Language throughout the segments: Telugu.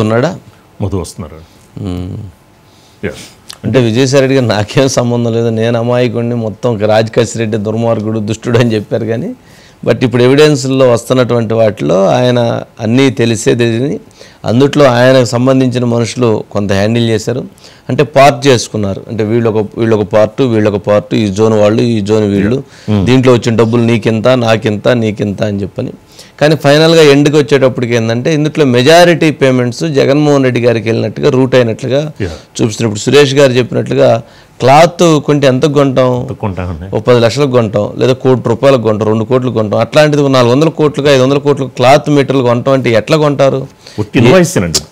ఉన్నాడా? మధు వస్తున్నారు. అంటే విజయసాయి రెడ్డి గారు నాకేం సంబంధం లేదు, నేను అమాయకుడిని, మొత్తం రాజకేశ్ రెడ్డి దుర్మార్గుడు దుష్టుడు అని చెప్పారు. కానీ బట్ ఇప్పుడు ఎవిడెన్స్లో వస్తున్నటువంటి వాటిలో ఆయన అన్నీ తెలిసేది, అందుట్లో ఆయనకు సంబంధించిన మనుషులు కొంత హ్యాండిల్ చేశారు. అంటే పార్ట్ చేసుకున్నారు, అంటే వీళ్ళొక పార్టు, ఈ జోన్ వాళ్ళు, ఈ జోన్ వీళ్ళు, దీంట్లో వచ్చిన డబ్బులు నీకింత నీకింత అని చెప్పని. కానీ ఫైనల్గా ఎండ్కి వచ్చేటప్పటికి ఏంటంటే ఇందులో మెజారిటీ పేమెంట్స్ జగన్మోహన్ రెడ్డి గారికి వెళ్ళినట్టుగా రూట్ అయినట్లుగా చూపిస్తున్నప్పుడు సురేష్ గారు చెప్పినట్లుగా క్లాత్ కొంటే ఎంతకు కొంటాం? ఓ 10 లక్షలకు కొంటాం, లేదా ₹1 కోటి కొంటాం, 2 కోట్లు కొంటాం. అట్లాంటిది 400 కోట్లుగా 500 కోట్లకు క్లాత్ మెటీరియల్ కొంటాం అంటే ఎట్లా కొంటారు?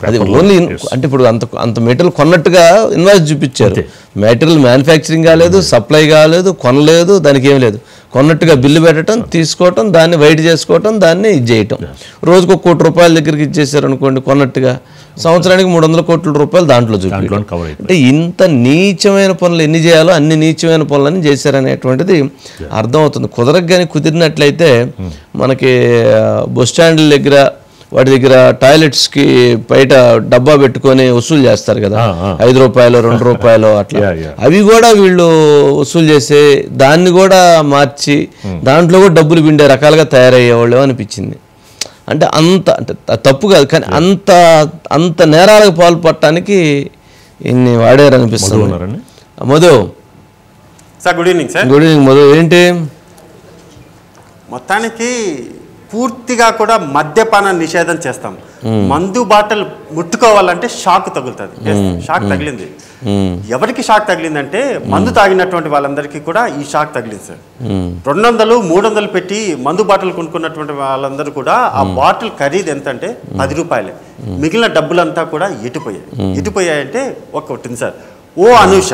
అది ఓన్లీ అంటే ఇప్పుడు అంత మెటీరియల్ కొన్నట్టుగా ఇన్వాయిస్ చూపించారు. మెటీరియల్ మ్యానుఫ్యాక్చరింగ్ కాలేదు, సప్లై కాలేదు, కొనలేదు, దానికి ఏం లేదు, కొన్నట్టుగా బిల్లు పెట్టడం, తీసుకోవటం, దాన్ని వైట్ చేసుకోవటం, దాన్ని ఇది చేయటం. రోజుకు ₹1 కోటి దగ్గరికి ఇచ్చేసారు అనుకోండి కొన్నట్టుగా, సంవత్సరానికి ₹300 కోట్ల దాంట్లో చూపించడం. అంటే ఇంత నీచమైన పనులు ఎన్ని చేయాలో అన్ని నీచమైన పనులని చేశారనేటువంటిది అర్థమవుతుంది. కుదరగానే కుదిరినట్లయితే మనకి బస్ స్టాండ్ల దగ్గర వాటి దగ్గర టాయిలెట్స్కి బయట డబ్బా పెట్టుకొని వసూలు చేస్తారు కదా, ₹5 ₹2 అట్లా, అవి కూడా వీళ్ళు వసూలు చేసే దాన్ని కూడా మార్చి దాంట్లో కూడా డబ్బులు పిండే రకాలుగా తయారయ్యేవాళ్ళు అనిపించింది. అంటే తప్పు కాదు, కానీ అంత నేరాలకు పాల్పడటానికి ఇన్ని వాడారు అనిపిస్తుంది. Madhu sir, good evening sir. Good evening Madhu. ఏంటి మొత్తానికి పూర్తిగా కూడా మద్యపాన నిషేధం చేస్తాం. మందు బాటలు ముట్టుకోవాలంటే షాక్ తగులుతుంది. షాక్ తగిలింది. ఎవరికి షాక్ తగిలిందంటే మందు తాగినటువంటి వాళ్ళందరికీ కూడా ఈ షాక్ తగిలింది సార్. 200, 300 పెట్టి మందు బాటలు కొనుక్కున్నటువంటి వాళ్ళందరూ కూడా ఆ బాటిల్ ఖరీదు ఎంత అంటే ₹10. మిగిలిన డబ్బులంతా కూడా ఎటుపోయాయంటే ఒక్కటి సార్. ఓ అనూష,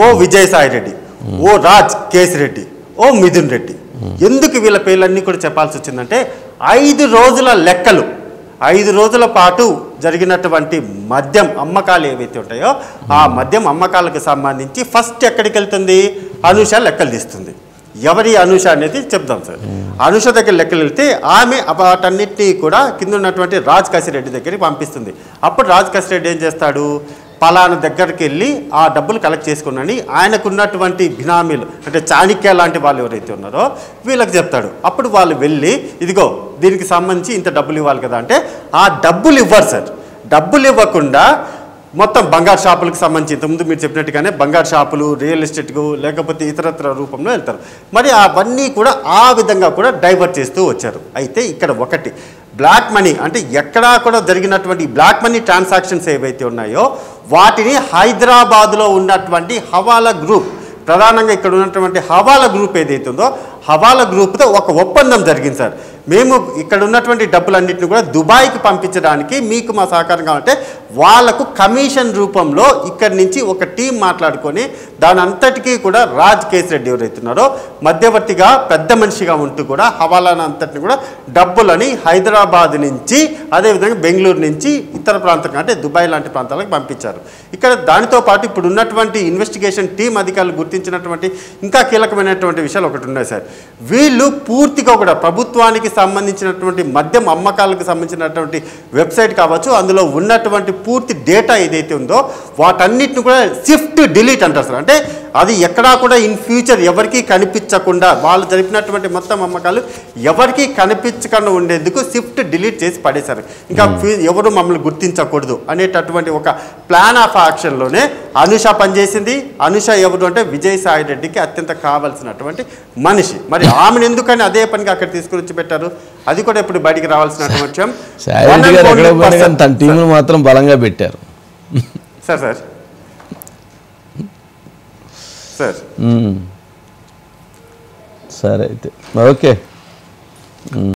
ఓ విజయసాయి రెడ్డి, ఓ రాజ్ కేశ్ రెడ్డి, ఓ మిథున్ రెడ్డి. ఎందుకు వీళ్ళ పేర్లన్నీ కూడా చెప్పాల్సి వచ్చిందంటే 5 రోజుల లెక్కలు, 5 రోజుల పాటు జరిగినటువంటి మద్యం అమ్మకాలు ఏవైతే ఉంటాయో ఆ మద్యం అమ్మకాలకు సంబంధించి ఫస్ట్ ఎక్కడికి వెళ్తుంది? అనూష లెక్కలు తీస్తుంది. ఎవరి అనూష అనేది చెప్దాం సార్. అనూష దగ్గర లెక్కలు వెళ్తే ఆమె వాటన్నిటినీ కూడా కింద ఉన్నటువంటి రాజ్ కేశ్ రెడ్డి దగ్గరికి పంపిస్తుంది. అప్పుడు రాజ్ కేశ్ రెడ్డి ఏం చేస్తాడు? పలానా దగ్గరికి వెళ్ళి ఆ డబ్బులు కలెక్ట్ చేసుకున్నాని ఆయనకున్నటువంటి బినామీలు అంటే చాణక్య లాంటి వాళ్ళు ఎవరైతే ఉన్నారో వీళ్ళకి చెప్తాడు. అప్పుడు వాళ్ళు వెళ్ళి ఇదిగో దీనికి సంబంధించి ఇంత డబ్బులు ఇవ్వాలి కదా అంటే ఆ డబ్బులు ఇవ్వరు సార్. డబ్బులు ఇవ్వకుండా మొత్తం బంగారు షాపులకు సంబంధించి ఇంతకుముందు మీరు చెప్పినట్టుగానే బంగారు షాపులు, రియల్ ఎస్టేట్కు లేకపోతే ఇతరత్ర రూపంలో వెళ్తారు. మరి అవన్నీ కూడా ఆ విధంగా కూడా డైవర్ట్ చేస్తూ వచ్చారు. అయితే ఇక్కడ ఒకటి బ్లాక్ మనీ అంటే ఎక్కడా కూడా జరిగినటువంటి బ్లాక్ మనీ ట్రాన్సాక్షన్స్ ఏవైతే ఉన్నాయో వాటిని హైదరాబాద్లో ఉన్నటువంటి హవాలా గ్రూప్, ప్రధానంగా ఇక్కడ ఉన్నటువంటి హవాలా గ్రూప్ ఏదైతే ఉందో హవాలా గ్రూప్తో ఒక ఒప్పందం జరిగింది సార్. మేము ఇక్కడ ఉన్నటువంటి డబ్బులన్నింటినీ కూడా దుబాయ్కి పంపించడానికి మీకు మా సహకారం కావాలంటే వాళ్లకు కమిషన్ రూపంలో ఇక్కడి నుంచి ఒక టీం మాట్లాడుకొని దాని అంతటికీ కూడా రాజ్ కేశ్ రెడ్డి ఎవరైతున్నారో మధ్యవర్తిగా పెద్ద మనిషిగా ఉంటూ కూడా హవాలాను అంతటిని కూడా డబ్బులని హైదరాబాద్ నుంచి అదేవిధంగా బెంగళూరు నుంచి ఇతర ప్రాంతం అంటే దుబాయ్ లాంటి ప్రాంతాలకు పంపించారు. ఇక్కడ దానితో పాటు ఇప్పుడు ఉన్నటువంటి ఇన్వెస్టిగేషన్ టీం అధికారులు గుర్తించినటువంటి ఇంకా కీలకమైనటువంటి విషయాలు ఒకటి ఉన్నాయి సార్. వీళ్ళు పూర్తిగా కూడా ప్రభుత్వానికి సంబంధించినటువంటి మద్యం అమ్మకాలకు సంబంధించినటువంటి వెబ్సైట్ కావచ్చు, అందులో ఉన్నటువంటి పూర్తి డేటా ఏదైతే ఉందో వాటన్నిటిని కూడా షిఫ్ట్ డిలీట్ అంటారు సార్. అంటే అది ఎక్కడా కూడా ఇన్ ఫ్యూచర్ ఎవరికి కనిపించకుండా వాళ్ళు జరిపినటువంటి మొత్తం అమ్మకాలు ఎవరికి కనిపించకుండా ఉండేందుకు షిఫ్ట్ డిలీట్ చేసి పడేశారు. ఇంకా ఎవరు మమ్మల్ని గుర్తించకూడదు అనేటటువంటి ఒక ప్లాన్ ఆఫ్ యాక్షన్లోనే అనూష పనిచేసింది. అనూష ఎవరు అంటే విజయసాయి రెడ్డికి అత్యంత కావాల్సినటువంటి మనిషి. మరి ఆమెను ఎందుకని అదే పనిగా అక్కడ తీసుకుని వచ్చి పెట్టారు అది కూడా ఇప్పుడు బయటికి రావాల్సినటువంటి విషయం. తన టీంను మాత్రం బలంగా పెట్టారు సార్. సార్ సార్ సరే అయితే ఓకే.